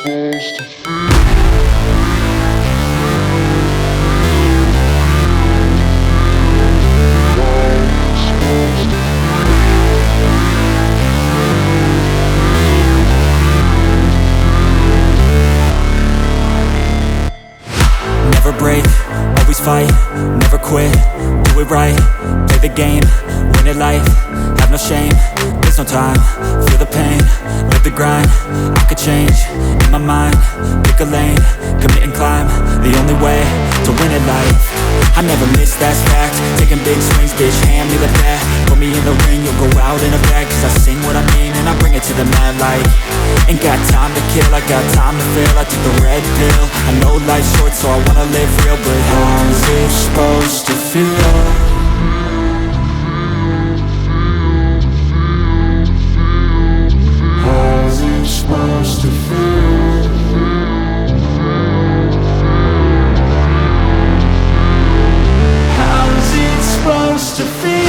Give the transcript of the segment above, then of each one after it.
supposed to feel? Never break, always fight, never quit, do it right, play the game, win it life, have no shame, there's no time, feel the pain, live the grind, I could change, in my mind, pick a lane, commit and climb, the only way to win at life. I never miss, that's fact, taking big swings, bitch, hand me the bat, put me in the ring, you'll go out in a bag, cause I sing what I mean and I bring it to the mad light. Ain't got time to kill, I got time to feel, I took the red pill, I know life's short so I wanna live real, but how's it supposed to feel? Supposed to feel. How's it supposed to feel?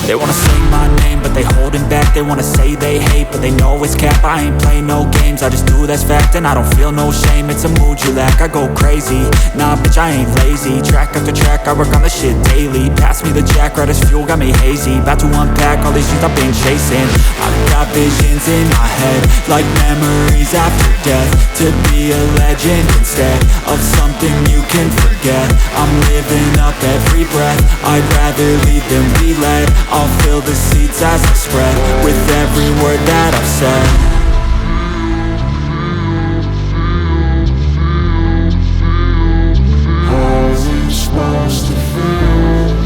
They wanna say my name, but they holding back. They wanna say they hate, but they know it's cap. I ain't play no games, I just do that's fact. And I don't feel no shame, it's a mood you lack. I go crazy, nah bitch I ain't lazy. Track after track, I work on this shit daily. Pass me the jack, right as fuel, got me hazy. About to unpack all these things I've been chasing. I've got visions in my head, like memories after death. To be a legend instead of something you can forget. I'm living up every breath, I'd rather lead than be led. I'll fill the seats as I spread with every word that I've said. How's it supposed to feel?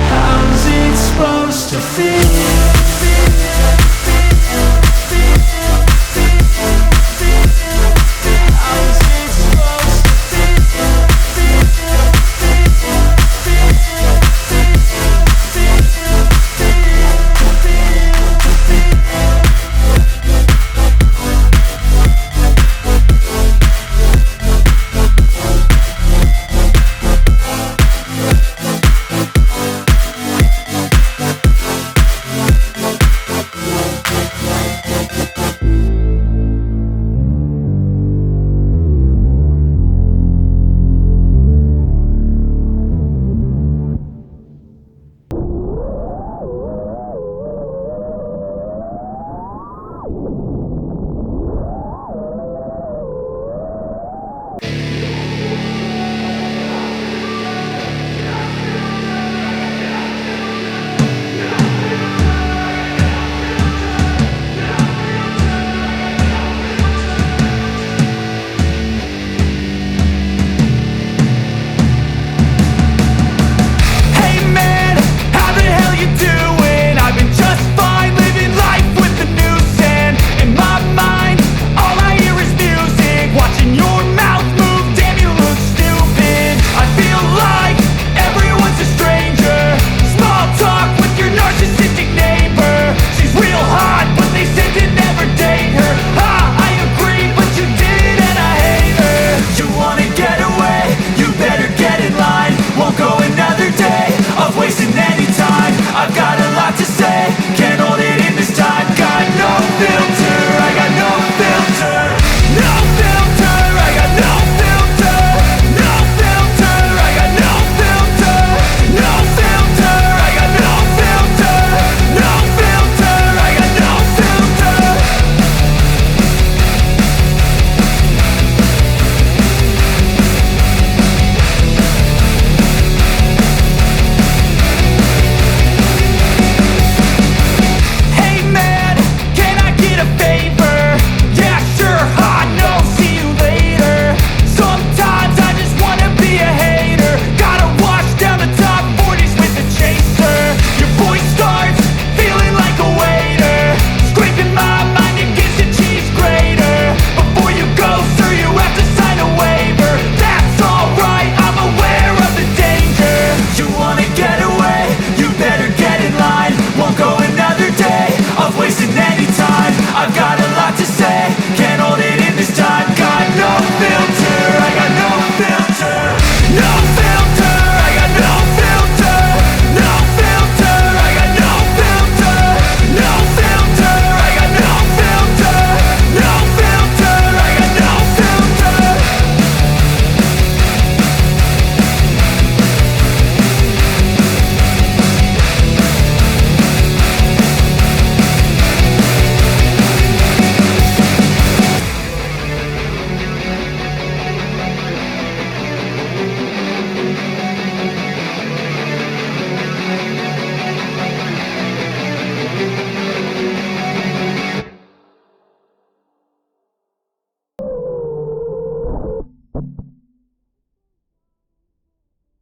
How's it supposed to feel? I've been just fine living life with the noose and in my